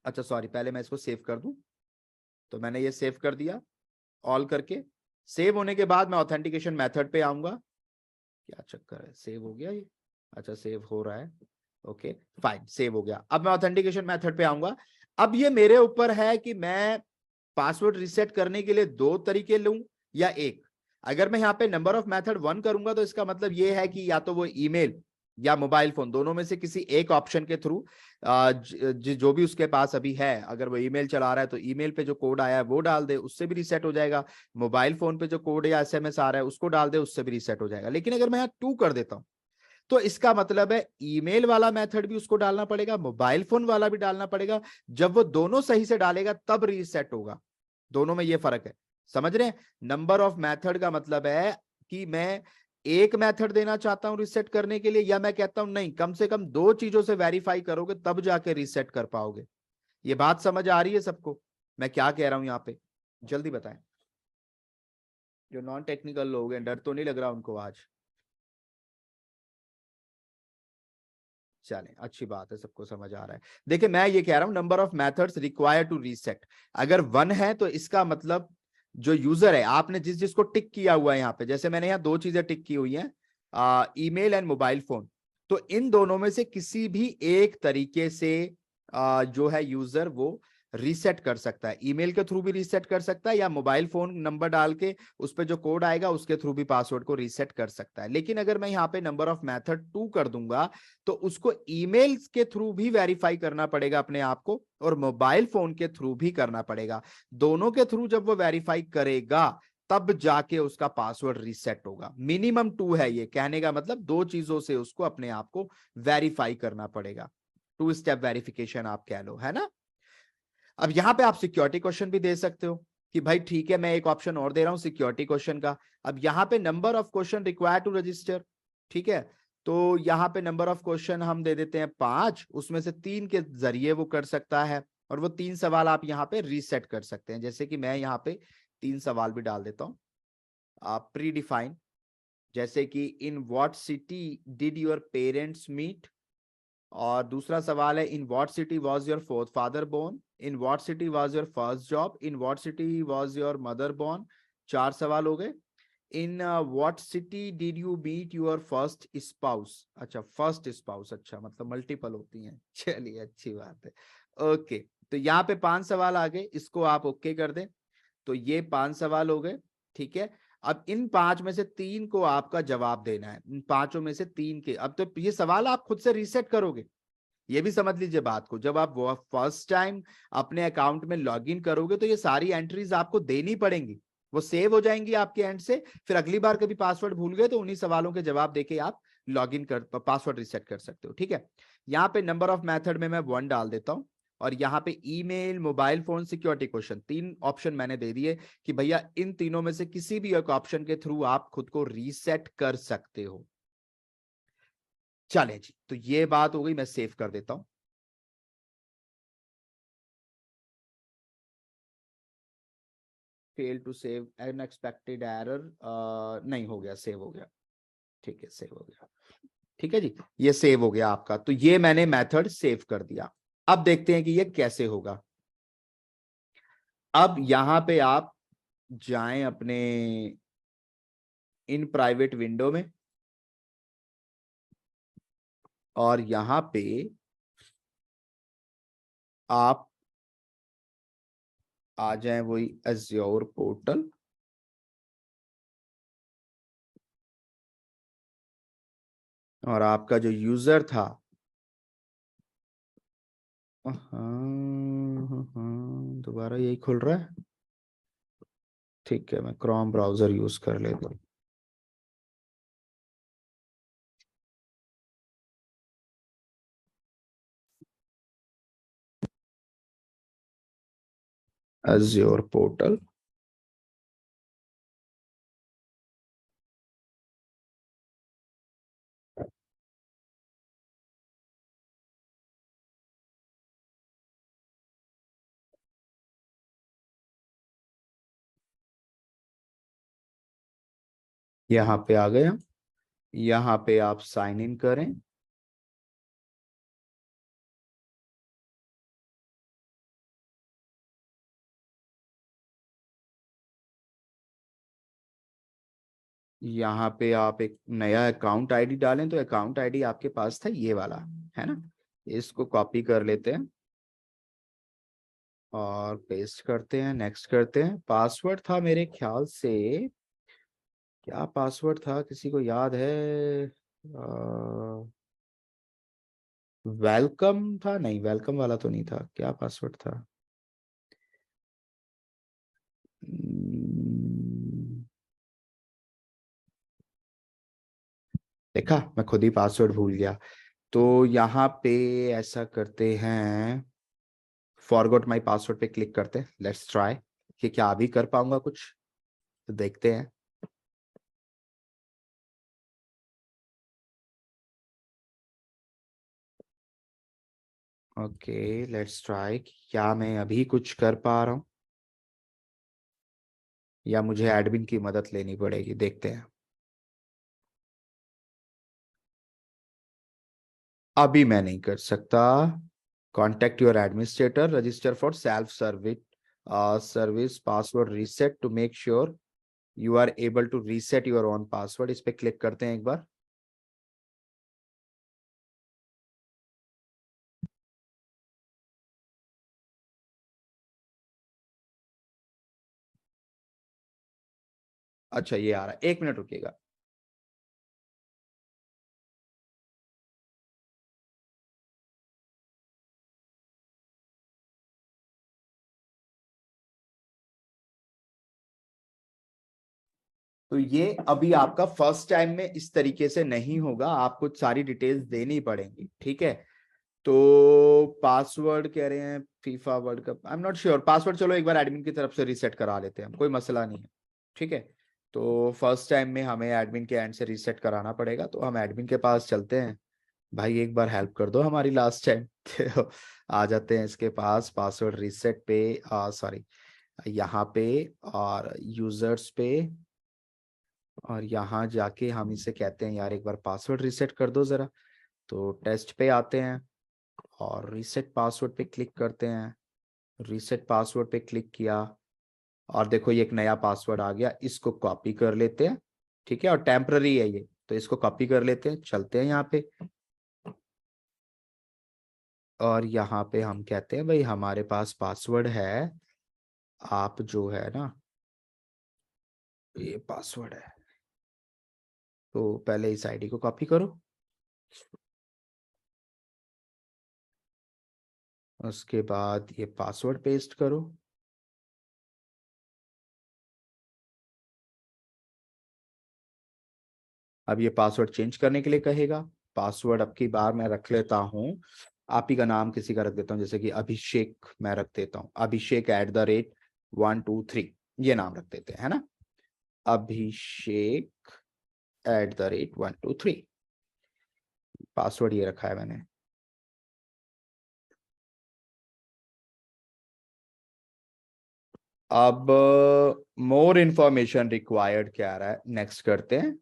अच्छा सॉरी, पहले मैं इसको सेव कर दूं। तो मैंने ये सेव कर दिया, ऑल करके। सेव होने के बाद मैं ऑथेंटिकेशन मेथड पे आऊंगा। क्या चक्कर है, सेव हो गया ये? अच्छा सेव हो रहा है, ओके फाइन, सेव हो गया। अब मैं ऑथेंटिकेशन मेथड पे आऊंगा। अब ये मेरे ऊपर है कि मैं पासवर्ड रिसेट करने के लिए दो तरीके लूं या एक। अगर मैं यहाँ पे नंबर ऑफ मेथड 1 करूंगा तो इसका मतलब ये है कि या तो वो ईमेल या मोबाइल फोन, दोनों में से किसी एक ऑप्शन के थ्रू जो भी उसके पास अभी है, अगर वो ईमेल चला रहा है तो ईमेल पे जो कोड आया है वो डाल दे, उससे भी रिसेट हो जाएगा। मोबाइल फोन पे जो कोड या एसएमएस आ रहा है उसको डाल दे, उससे भी रिसेट हो जाएगा। लेकिन अगर मैं यहाँ 2 कर देता हूं तो इसका मतलब है ईमेल वाला मेथड भी उसको डालना पड़ेगा, मोबाइल फोन वाला भी डालना पड़ेगा। जब वो दोनों सही से डालेगा तब रीसेट होगा। दोनों में ये फर्क है, समझ रहे हैं? नंबर ऑफ मेथड का मतलब है कि मैं एक मेथड देना चाहता हूं रिसेट करने के लिए, या मैं कहता हूं नहीं कम से कम दो चीजों से वेरीफाई करोगे तब जाके रिसेट कर पाओगे। ये बात समझ आ रही है सबको मैं क्या कह रहा हूं यहाँ पे? जल्दी बताएं, जो नॉन टेक्निकल लोग हैं, डर तो नहीं लग रहा उनको आज? चले, अच्छी बात है, सबको समझ आ रहा है। देखिए मैं ये कह रहा हूं number of methods require to reset, अगर 1 है तो इसका मतलब जो यूजर है, आपने जिस जिसको टिक किया हुआ है यहाँ पे, जैसे मैंने यहाँ दो चीजें टिक की हुई हैं, ईमेल एंड मोबाइल फोन, तो इन दोनों में से किसी भी एक तरीके से जो है यूजर वो रीसेट कर सकता है। ईमेल के थ्रू भी रीसेट कर सकता है, या मोबाइल फोन नंबर डाल के उस पर जो कोड आएगा उसके थ्रू भी पासवर्ड को रीसेट कर सकता है। लेकिन अगर मैं यहाँ पे नंबर ऑफ मेथड 2 कर दूंगा तो उसको ईमेल के थ्रू भी वेरीफाई करना पड़ेगा अपने आप को, और मोबाइल फोन के थ्रू भी करना पड़ेगा। दोनों के थ्रू जब वो वेरीफाई करेगा तब जाके उसका पासवर्ड रीसेट होगा। मिनिमम 2 है, ये कहने का मतलब दो चीजों से उसको अपने आप को वेरीफाई करना पड़ेगा। 2 स्टेप वेरिफिकेशन आप कह लो, है ना? अब यहां पे आप सिक्योरिटी क्वेश्चन भी दे सकते हो कि भाई ठीक है, मैं एक ऑप्शन और दे रहा हूं सिक्योरिटी क्वेश्चन का। अब यहाँ पे number of question require to register, ठीक है, तो यहाँ पे नंबर ऑफ क्वेश्चन हम दे देते हैं 5, उसमें से 3 के जरिए वो कर सकता है, और वो 3 सवाल आप यहाँ पे रीसेट कर सकते हैं। जैसे कि मैं यहाँ पे 3 सवाल भी डाल देता हूँ, आप प्री डिफाइन, जैसे कि in what city did your parents meet, और दूसरा सवाल है in what city was your fourth father born, in what city was your first job, in what city was your mother born. 4 सवाल हो गए। In what city did you meet your first spouse, अच्छा first spouse, अच्छा मतलब multiple होती हैं, चलिए अच्छी बात है। ओके, तो यहाँ पे 5 सवाल आ गए, इसको आप ओके कर दें। तो ये 5 सवाल हो गए, ठीक है। अब इन 5 में से 3 को आपका जवाब देना है, इन पांचों में से 3 के। अब तो ये सवाल आप खुद से रीसेट करोगे, ये भी समझ लीजिए बात को। जब आप वो फर्स्ट टाइम अपने अकाउंट में लॉगिन करोगे तो ये सारी एंट्रीज आपको देनी पड़ेंगी, वो सेव हो जाएंगी आपके एंड से। फिर अगली बार कभी पासवर्ड भूल गए तो उन्हीं सवालों के जवाब देके आप लॉगिन कर पासवर्ड रिसेट कर सकते हो, ठीक है। यहाँ पे नंबर ऑफ मेथड में मैं 1 डाल देता हूँ, और यहाँ पे email, mobile phone, security question, 3 option मैंने दे दिए कि भैया इन तीनों में से किसी भी एक ऑप्शन के थ्रू आप खुद को रीसेट कर सकते हो। चले जी, तो ये बात हो गई, मैं सेव कर देता हूं। Fail to save, unexpected error, नहीं हो गया, सेव हो गया, ठीक है सेव हो गया। ठीक है जी, ये सेव हो गया आपका। तो ये मैंने मेथड सेव कर दिया। अब देखते हैं कि ये कैसे होगा। अब यहां पे आप जाएं अपने इन प्राइवेट विंडो में, और यहां पे आप आ जाएं वही एज्योर पोर्टल, और आपका जो यूजर था, दोबारा यही खुल रहा है, ठीक है मैं क्रोम ब्राउजर यूज कर लेता हूं। Azure पोर्टल, यहाँ पे आ गए हम। यहाँ पे आप साइन इन करें। यहाँ पे आप एक नया अकाउंट आईडी डालें, तो अकाउंट आईडी आपके पास था ये वाला, है ना। इसको कॉपी कर लेते हैं और पेस्ट करते हैं, नेक्स्ट करते हैं। पासवर्ड था मेरे ख्याल से, क्या पासवर्ड था, किसी को याद है? वेलकम था? नहीं, वेलकम वाला तो नहीं था। क्या पासवर्ड था? हम्म, देखा, मैं खुद ही पासवर्ड भूल गया। तो यहाँ पे ऐसा करते हैं, फॉरगॉट माय पासवर्ड पे क्लिक करते हैं। लेट्स ट्राई कि क्या अभी कर पाऊंगा कुछ, तो देखते हैं। ओके, लेट्स ट्राई, क्या मैं अभी कुछ कर पा रहा हूँ या मुझे एडमिन की मदद लेनी पड़ेगी, देखते हैं। अभी मैं नहीं कर सकता। Contact your administrator, register for self service service password reset to make sure you are able to reset your own password. इस पे क्लिक करते हैं एक बार। अच्छा, ये आ रहा है, 1 मिनट रुकिएगा। तो ये अभी आपका फर्स्ट टाइम में इस तरीके से नहीं होगा, आपको सारी डिटेल्स देनी पड़ेंगी, ठीक है। तो पासवर्ड कह रहे हैं FIFA world cup, I am not sure password. चलो एक बार एडमिन की तरफ से रीसेट करा लेते हैं, कोई मसला नहीं है, ठीक है। तो फर्स्ट टाइम में हमें एडमिन के एंड से रीसेट कराना पड़ेगा, तो हम एडमिन के पास चलते हैं। भाई एक बार हेल्प कर दो हमारी लास्ट टाइम। तो आ जाते हैं इसके पास, पासवर्ड रीसेट पे, सॉरी, यहाँ पे और यूजर्स पे, और यहाँ जाके हम इसे कहते हैं यार एक बार पासवर्ड रीसेट कर दो जरा। तो टेस्ट पे आते हैं और रीसेट पासवर्ड पे क्लिक करते हैं। रीसेट पासवर्ड पे क्लिक किया और देखो ये एक नया पासवर्ड आ गया, इसको कॉपी कर लेते हैं, ठीक है। और टेम्पररी है ये, तो इसको कॉपी कर लेते हैं, चलते हैं यहाँ पे। और यहाँ पे हम कहते हैं भाई हमारे पास पासवर्ड है, आप जो है ना, ये पासवर्ड है। तो पहले इस आईडी को कॉपी करो, उसके बाद ये पासवर्ड पेस्ट करो। अब ये पासवर्ड चेंज करने के लिए कहेगा। पासवर्ड अब की बार मैं रख लेता हूँ, आप ही का नाम किसी का रख देता हूँ, जैसे कि अभिषेक मैं रख देता हूँ, Abhishek@123, ये नाम रख देते हैं, है ना। Abhishek@123, पासवर्ड ये रखा है मैंने। अब मोर इंफॉर्मेशन रिक्वायर्ड क्या आ रहा है, नेक्स्ट करते हैं।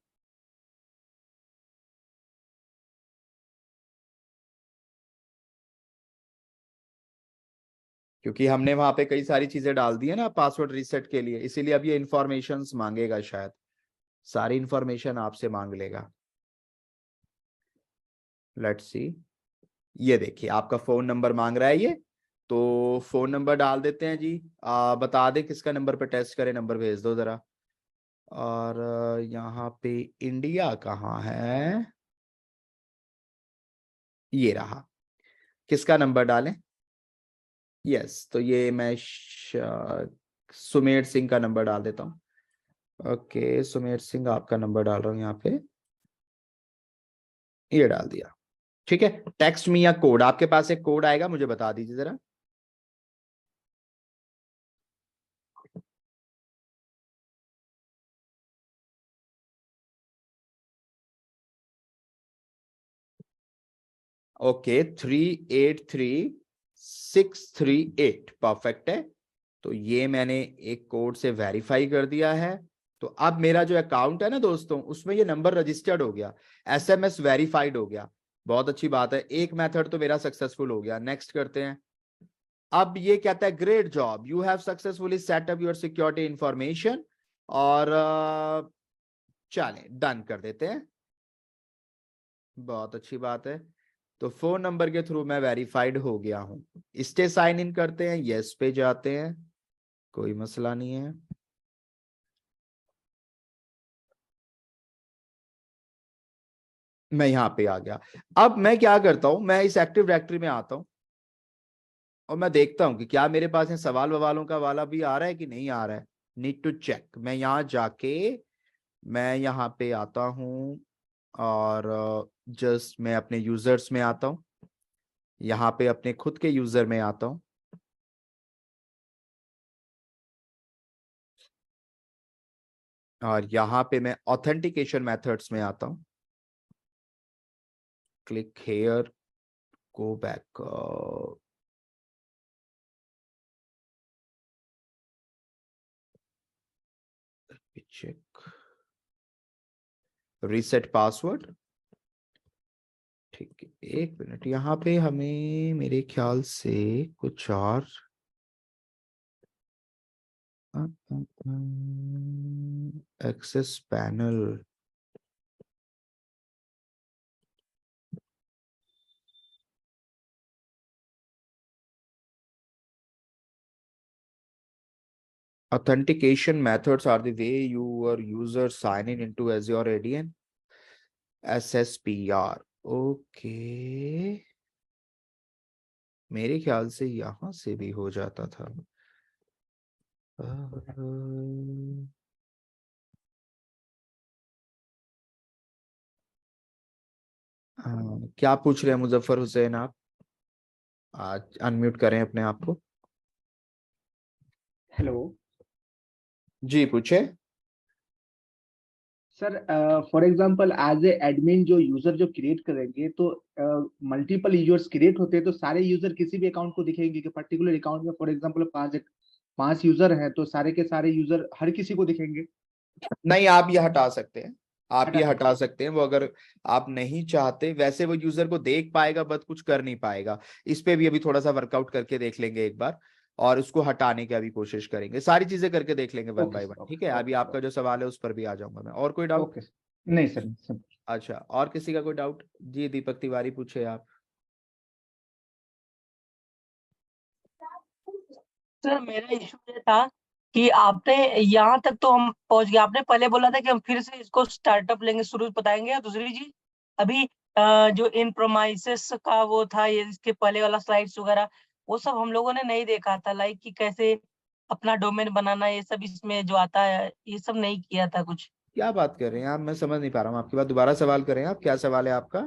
क्योंकि हमने वहां पे कई सारी चीजें डाल दी है ना पासवर्ड रीसेट के लिए, इसीलिए अब ये इंफॉर्मेशन मांगेगा शायद, सारी इंफॉर्मेशन आपसे मांग लेगा। लेट्स सी, ये देखिए आपका फोन नंबर मांग रहा है ये। तो फोन नंबर डाल देते हैं जी। बता दे किसका नंबर पे टेस्ट करें, नंबर भेज दो जरा। और यहाँ पे इंडिया कहाँ है, ये रहा। किसका नंबर डालें? यस, तो ये मैं सुमेर सिंह का नंबर डाल देता हूँ। ओके, सुमेर सिंह आपका नंबर डाल रहा हूँ यहाँ पे, ये डाल दिया, ठीक है। टेक्स्ट में या कोड, आपके पास एक कोड आएगा, मुझे बता दीजिए जरा। ओके 383638 परफेक्ट है। तो ये मैंने एक कोड से वेरीफाई कर दिया है। तो अब मेरा जो अकाउंट है ना दोस्तों, उसमें ये नंबर रजिस्टर्ड हो गया, एसएमएस वेरीफाइड हो गया। बहुत अच्छी बात है, एक मेथड तो मेरा सक्सेसफुल हो गया। नेक्स्ट करते हैं। अब ये कहता है great job, you have successfully set up your security information. और चलें डन कर देते हैं। बहुत अच्छी बात है। तो फोन नंबर के थ्रू मैं वेरीफाइड हो गया हूं। स्टे साइन इन करते हैं, यस पे जाते हैं, कोई मसला नहीं है। मैं यहां पे आ गया। अब मैं क्या करता हूं, मैं इस एक्टिव डायरेक्टरी में आता हूं और मैं देखता हूं कि क्या मेरे पास है सवाल ववालों का वाला भी आ रहा है कि नहीं आ रहा है। Need to check. मैं यहां जाके मैं यहाँ पे आता हूं और जस्ट मैं अपने यूजर्स में आता हूं, यहाँ पे अपने खुद के यूजर में आता हूं और यहाँ पे मैं ऑथेंटिकेशन मेथड्स में आता हूं। Click here, go back, check reset password. ठीक है, एक मिनट, यहाँ पे हमें मेरे ख्याल से कुछ और access panel, authentication methods are the way your user sign in into Azure ADN SSPR। Okay, मेरे ख्याल से यहां से भी हो जाता था। क्या पूछ रहे हैं मुजफ्फर हुसैन आप? आज अनम्यूट करें अपने आप को। हेलो जी पूछे। Sir, for example as a admin जो यूजर जो क्रिएट करेंगे तो मल्टीपल यूजर्स क्रिएट होते हैं, तो सारे यूजर किसी भी अकाउंट को दिखेंगे कि पर्टिकुलर अकाउंट में फॉर एग्जांपल पांच यूजर हैं तो सारे के सारे यूजर हर किसी को दिखेंगे? नहीं, आप ये हटा सकते हैं, आप हटा ये सकते हटा सकते हैं। वो अगर आप नहीं चाहते, वैसे वो यूजर को देख पाएगा बट कुछ कर नहीं पाएगा। इस पे भी अभी थोड़ा सा वर्कआउट करके देख लेंगे एक बार, और उसको हटाने की अभी कोशिश करेंगे। सारी चीजें करके देख लेंगे one okay bye sir, one. ठीक है, ओके अभी ओके आपका जो सवाल है उस पर भी आ जाऊंगा मैं। और कोई डाउट? ओके नहीं सर, सर। अच्छा, और किसी का कोई डाउट? जी दीपक तिवारी पूछे आप। सर मेरा इशू ये था कि आपने यहाँ तक तो हम पहुंच गए, आपने पहले बोला था कि हम फिर से इसको स्टार्टअप लेंगे, शुरू बताएंगे। और दूसरी चीज, अभी जो इन प्रोमाइसेस का वो था, ये इसके पहले वाला स्लाइड्स वगैरह, वो सब हम लोगों ने नहीं देखा था, लाइक कि कैसे अपना डोमेन बनाना, ये सब इसमें जो आता है, ये सब नहीं किया था कुछ। क्या बात कर रहे हैं आप? मैं समझ नहीं पा रहा हूँ आपकी बात, दोबारा सवाल करें आप, क्या सवाल है आपका?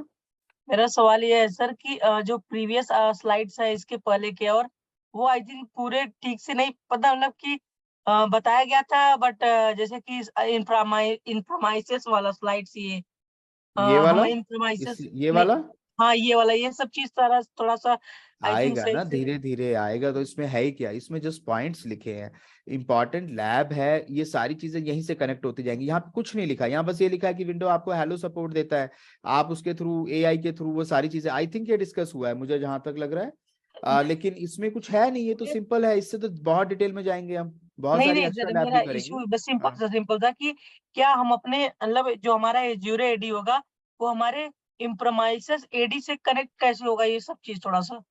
मेरा सवाल ये है सर कि जो प्रीवियस स्लाइड्स है इसके पहले के, और वो आई थिंक पूरे ठीक से नहीं पता, मतलब कि बताया गया था, बट जैसे कि इनप्रोमाइसेस वाला स्लाइड्स, ये ये वाला? हम इस इनप्रोमाइसेस ये नहीं। वाला हाँ ये वाला, ये सब चीज सारा थोड़ा सा आई थिंक आएगा सही ना, से। धीरे धीरे आएगा। तो इसमें है ही क्या, इसमें जस्ट पॉइंट्स लिखे हैं। इंपॉर्टेंट लैब है, ये सारी चीजें यहीं से कनेक्ट होती जाएंगी। यहाँ पे कुछ नहीं लिखा, यहाँ बस ये लिखा है कि विंडो आपको हेलो सपोर्ट देता है, आप उसके थ्रू, एआई के थ्रू वो सारी चीजें, आई थिंक ये डिस्कस हुआ है मुझे जहां तक लग रहा है। लेकिन इसमें कुछ है नहीं, ये तो सिंपल है। इससे तो बहुत डिटेल में जाएंगे हम, बहुत नहीं सारी नहीं एक्स्ट्रा सर, लैब मेरा भी करेंगे। इशू बस सिंपल हाँ। सा सिंपल था कि क्या हम अपने, मतलब जो हमारा एज्यूर एडी होगा, वो हमारे इम्प्रोमाइसेस एडी से कनेक्ट कैसे होगा, ये सब चीज थोड़ा सा।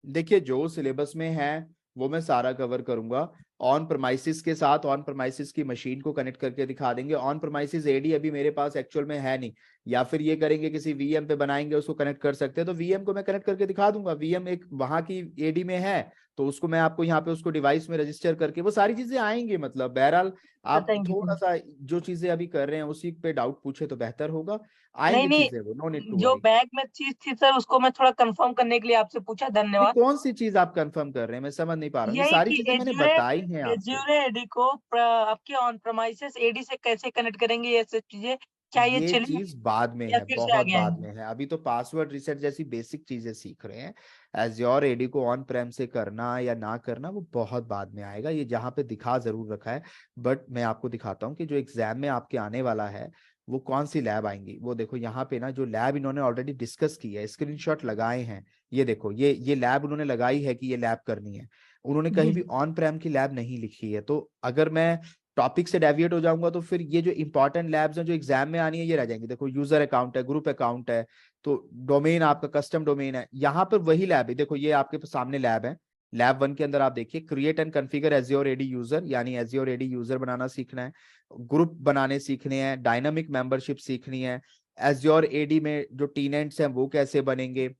देखिए, जो सिलेबस में है वो मैं सारा कवर करूंगा। ऑन प्रमाइसिस के साथ ऑन प्रमाइसिस की मशीन को कनेक्ट करके दिखा देंगे। ऑन प्रमाइसिस एडी अभी मेरे पास एक्चुअल में है नहीं, या फिर ये करेंगे किसी वीएम पे बनाएंगे, उसको कनेक्ट कर सकते हैं, तो वीएम को मैं कनेक्ट करके दिखा दूंगा। वीएम एक वहां की एडी में है, तो उसको मैं आपको यहाँ पे उसको डिवाइस में रजिस्टर करके वो सारी चीजें आएंगी। मतलब बहरहाल आप थैंक थोड़ा यू। सा जो चीजें अभी कर रहे हैं उसी पे डाउट पूछे तो बेहतर होगा। नहीं आएंगी नहीं, चीजें, वो नो नीड टू जो वरी। बैग में चीज थी सर, उसको मैं थोड़ा कंफर्म करने के लिए आपसे पूछा, ये धन्यवाद। कौन सी चीज आप कंफर्म कर रहे हैं? मैं समझ नहीं पा रहा हूँ। ये यही सारी कि चीजें मैंने एज्यूरे बताई हैं आपको। एज्यूरे एडी को आपके ऑन प्रमाइसेस एडी से कैसे कनेक्ट करेंगे, ये सब चीजें क्या ये ये चलेगा चीज बाद में या है, फिर से बहुत आगे बाद आएंगे? में है। अभी तो पासवर्ड रीसेट जैसी बेसिक चीजें सीख रहे हैं। एज्योर एडी को ऑन प्रेम से करना या ना करना वो बहुत बाद में आएगा। ये जहाँ पे दिखा जरूर रखा है, बट मैं आपको दिखाता हूँ कि जो एग्जाम में आपके आने वाला है वो कौन सी लैब आएंगी। वो देखो यहाँ पे ना, जो लैब इन्होंने ऑलरेडी डिस्कस की है, स्क्रीनशॉट लगाए हैं। ये देखो, ये लैब उन्होंने लगाई है कि ये लैब करनी है। उन्होंने कहीं जी भी ऑन प्रेम की लैब नहीं लिखी है। तो अगर मैं टॉपिक से डेविएट हो जाऊंगा तो फिर ये जो इंपॉर्टेंट लैब्स हैं जो एग्जाम में आनी है ये रह जाएंगी। देखो, यूजर अकाउंट है, ग्रुप अकाउंट है, तो डोमेन आपका कस्टम डोमेन है। यहाँ पर वही लैब है, देखो ये आपके सामने लैब है। लैब 1 के अंदर आप देखिए, create and configure Azure AD user, यानी एज्योर एडी यूजर बनाना सीखना है, ग्रुप बनाने सीखने हैं, डायनामिक मेंबरशिप सीखनी है, एज्योर एडी में जो टेनेंट्स हैं वो कैसे बनेंगे,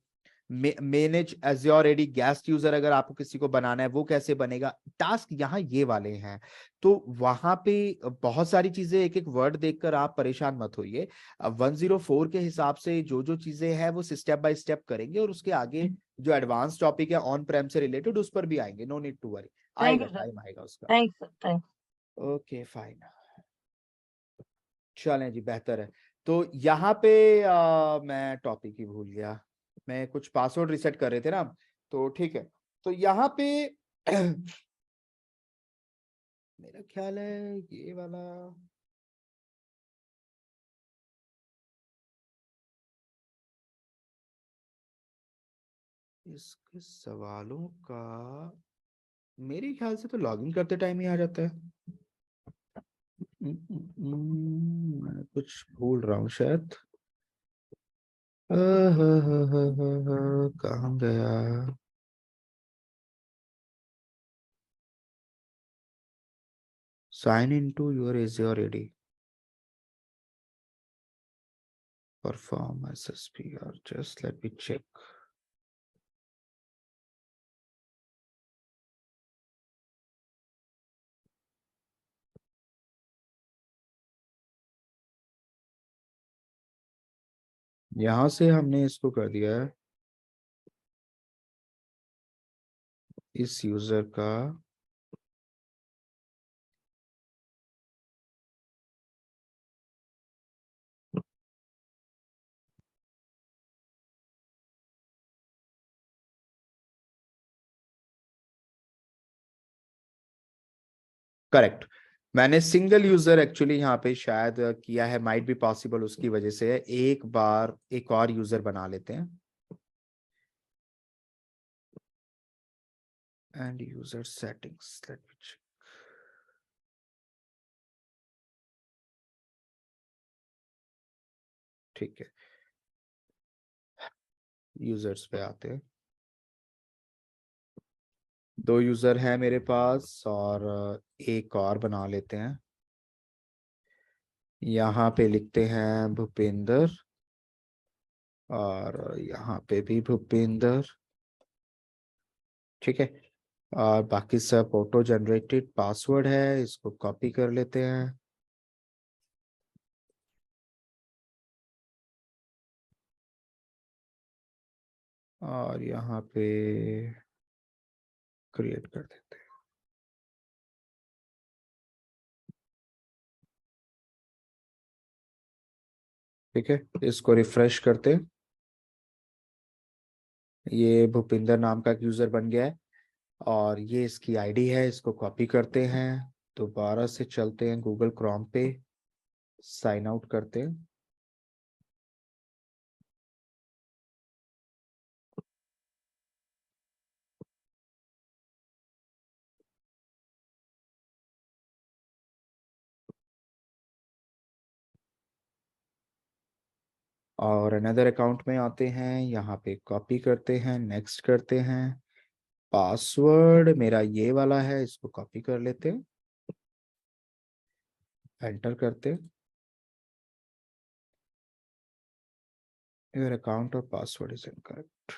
manage Azure AD guest user अगर आपको किसी को बनाना है वो कैसे बनेगा। टास्क यहाँ ये वाले हैं। तो वहां पे बहुत सारी चीजें, एक एक वर्ड देखकर आप परेशान मत होइए। 104 के हिसाब से जो जो चीजें हैं वो स्टेप बाय स्टेप करेंगे, और उसके आगे जो एडवांस टॉपिक है ऑन प्रेम से रिलेटेड उस पर भी आएंगे। No need to worry, thank आएगा, यू सर। टाइम आएगा उसका। Thanks sir, thanks. Okay fine, चलें जी, बेहतर है। तो यहाँ पे मैं टॉपिक ही भूल गया। मैं कुछ पासवर्ड रिसेट कर रहे थे ना, तो ठीक है। तो यहाँ पे मेरा ख्याल है ये वाला, इसके सवालों का मेरे ख्याल से तो लॉगिन करते टाइम ही आ जाता है। मैं कुछ भूल रहा हूँ शायद। कहाँ गया? Sign in to your Azure AD, perform SSPR, just let me check. यहां से हमने इसको कर दिया है, इस यूजर का करेक्ट। मैंने सिंगल यूजर एक्चुअली यहाँ पे शायद किया है, माइट बी पॉसिबल उसकी वजह से। एक बार एक और यूजर बना लेते हैं, and user settings, let me check. ठीक है, यूजर्स पे आते हैं। 2 यूजर हैं मेरे पास, और एक और बना लेते हैं। यहाँ पे लिखते हैं भूपेंद्र, और यहाँ पे भी भूपेंद्र। ठीक है, और बाकी सब ऑटो जनरेटेड पासवर्ड है, इसको कॉपी कर लेते हैं। और यहाँ पे क्रिएट कर देते हैं। ठीक है, इसको रिफ्रेश करते हैं। ये भूपिंदर नाम का यूजर बन गया है, और ये इसकी आईडी है। इसको कॉपी करते हैं, दोबारा से चलते हैं गूगल क्रोम पे, साइन आउट करते हैं। और अनदर अकाउंट में आते हैं, यहाँ पे कॉपी करते हैं, नेक्स्ट करते हैं। पासवर्ड मेरा ये वाला है, इसको कॉपी कर लेते हैं, एंटर करते हैं। योर अकाउंट और पासवर्ड इज इनकरेक्ट।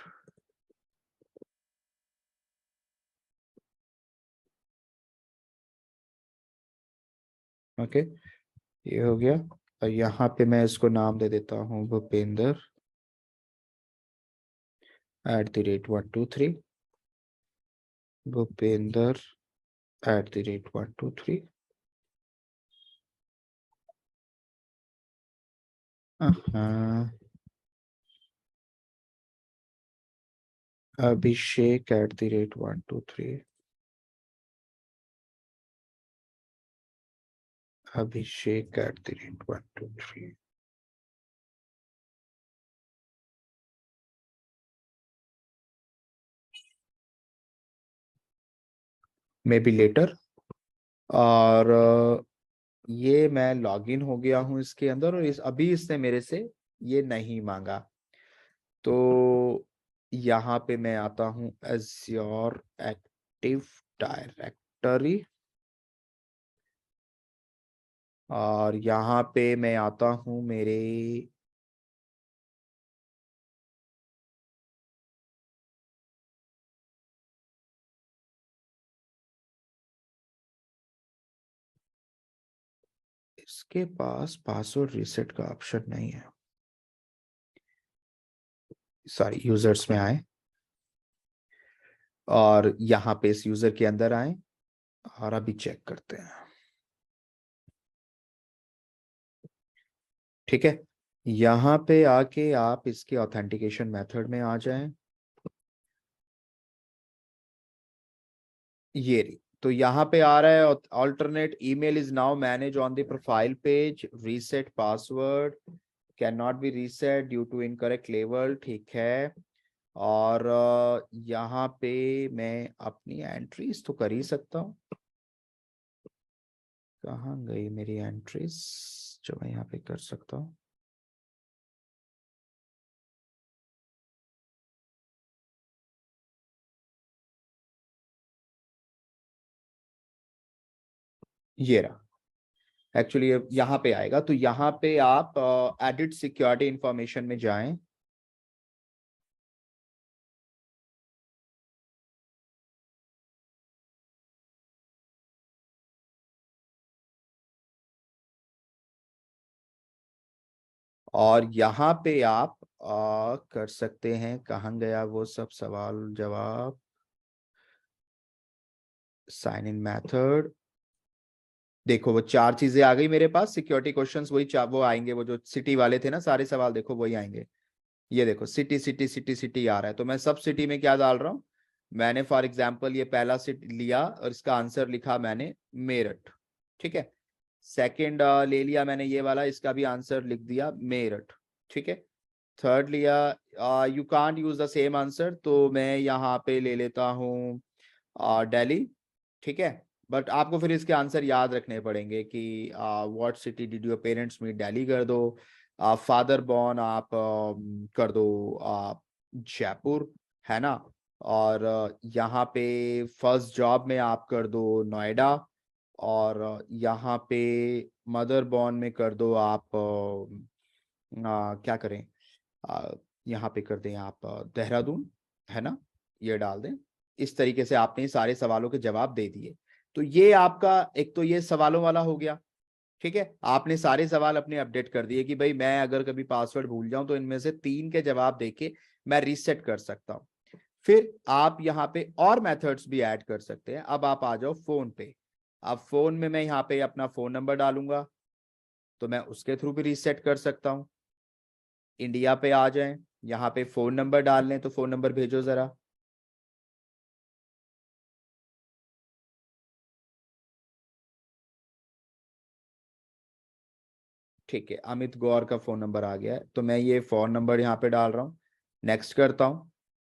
ओके, ये हो गया। और यहाँ पे मैं इसको नाम दे देता हूँ Bhupendra @123, Bhupendra @123। Abhishek @123, Abhishek @123। May be later. और ये मैं लॉगिन हो गया हूं इसके अंदर, और अभी इसने मेरे से ये नहीं मांगा। तो यहाँ पे मैं आता हूं एज्योर एक्टिव डायरेक्टरी, और यहाँ पे मैं आता हूं मेरे इसके पास पासवर्ड रीसेट का ऑप्शन नहीं है। सॉरी, यूजर्स में आए और यहाँ पे इस यूजर के अंदर आए और अभी चेक करते हैं। ठीक है, यहाँ पे आके आप इसके ऑथेंटिकेशन मेथड में आ जाएं। ये रही, तो यहाँ पे आ रहा है alternate email is now manage on the profile page, reset password can not be reset due to incorrect level. ठीक है, और यहाँ पे मैं अपनी एंट्रीज तो कर ही सकता हूँ। कहाँ गई मेरी एंट्रीज जो मैं यहाँ पे कर सकता हूँ? ये रहा। एक्चुअली यहाँ पे आएगा, तो यहाँ पे आप एडिट सिक्योरिटी इंफॉर्मेशन में जाएं। और यहाँ पे आप कर सकते हैं, कहाँ गया वो सब सवाल जवाब, साइन इन मेथड। देखो वो 4 चीजें आ गई मेरे पास, सिक्योरिटी क्वेश्चंस वही वो आएंगे, वो जो सिटी वाले थे ना सारे सवाल, देखो वही आएंगे। ये देखो सिटी सिटी सिटी सिटी आ रहा है, तो मैं सब सिटी में क्या डाल रहा हूँ, मैंने फॉर एग्जांपल ये पहला सिटी लिया और इसका आंसर लिखा मैंने मेरठ। ठीक है, सेकंड ले लिया मैंने ये वाला, इसका भी आंसर लिख दिया मेरठ। ठीक है, थर्ड लिया, you can't use the same answer, तो मैं यहाँ पे ले लेता हूँ दिल्ली। ठीक है, बट आपको फिर इसके आंसर याद रखने पड़ेंगे कि what city did your parents meet, Delhi कर दो। फादर बॉर्न आप कर दो जयपुर, है ना। और यहाँ पे फर्स्ट जॉब में आप कर दो नोएडा, और यहाँ पे मदर बॉर्न में कर दो आप क्या करें, यहाँ पे कर दें आप देहरादून, है ना, ये डाल दें। इस तरीके से आपने सारे सवालों के जवाब दे दिए। तो ये आपका एक तो ये सवालों वाला हो गया। ठीक है, आपने सारे सवाल अपने अपडेट कर दिए कि भाई मैं अगर कभी पासवर्ड भूल जाऊं तो इनमें से 3 के जवाब देके मैं रीसेट कर सकता हूं। फिर आप यहाँ पे और मेथड्स भी ऐड कर सकते हैं। अब आप आ जाओ फोन पे। अब फोन में मैं यहाँ पे अपना फोन नंबर डालूंगा, तो मैं उसके थ्रू भी रीसेट कर सकता हूँ। इंडिया पे आ जाएं, यहाँ पे फोन नंबर डाल लें, तो फोन नंबर भेजो जरा। ठीक है, अमित गौर का फोन नंबर आ गया है, तो मैं ये फोन नंबर यहाँ पे डाल रहा हूँ, नेक्स्ट करता हूँ।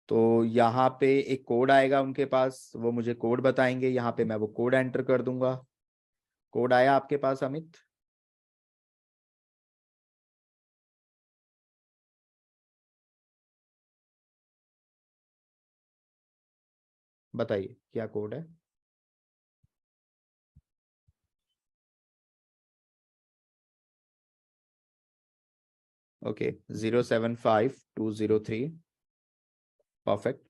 तो यहाँ पे एक कोड आएगा उनके पास, वो मुझे कोड बताएंगे, यहाँ पे मैं वो कोड एंटर कर दूंगा। कोड आया आपके पास अमित? बताइए क्या कोड है। ओके, 075203। परफेक्ट।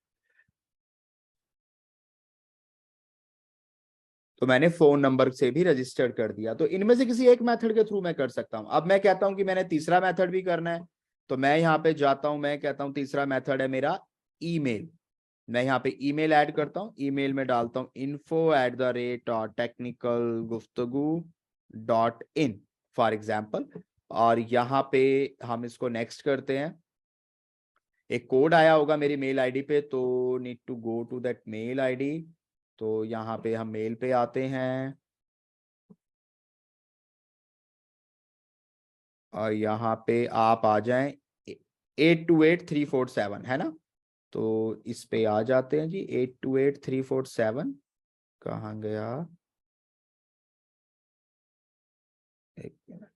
तो मैंने फोन नंबर से भी रजिस्टर कर दिया। तो इनमें से किसी एक मेथड के थ्रू मैं कर सकता हूं। अब मैं कहता हूं कि मैंने तीसरा मेथड भी करना है, तो मैं यहाँ पे जाता हूं, मैं कहता हूं तीसरा मेथड है मेरा ईमेल। मैं यहाँ पे ईमेल ऐड करता हूँ, ईमेल में डालता हूँ info@technicalguftagoo.in फॉर एग्जाम्पल। और यहाँ पे हम इसको नेक्स्ट करते हैं। एक कोड आया होगा मेरी मेल आईडी पे, तो need to go to that mail ID. तो यहाँ पे हम मेल पे आते हैं और यहाँ पे आप आ जाएं 828347, है ना? तो इस पे आ जाते हैं जी। 828347 कहाँ गया? एक मिनट।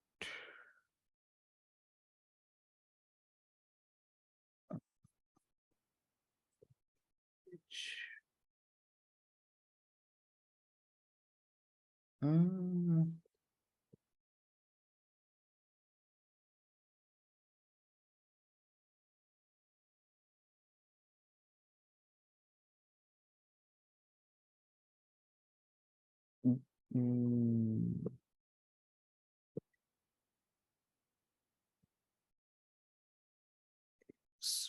हम्म, हम्म,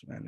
मैंने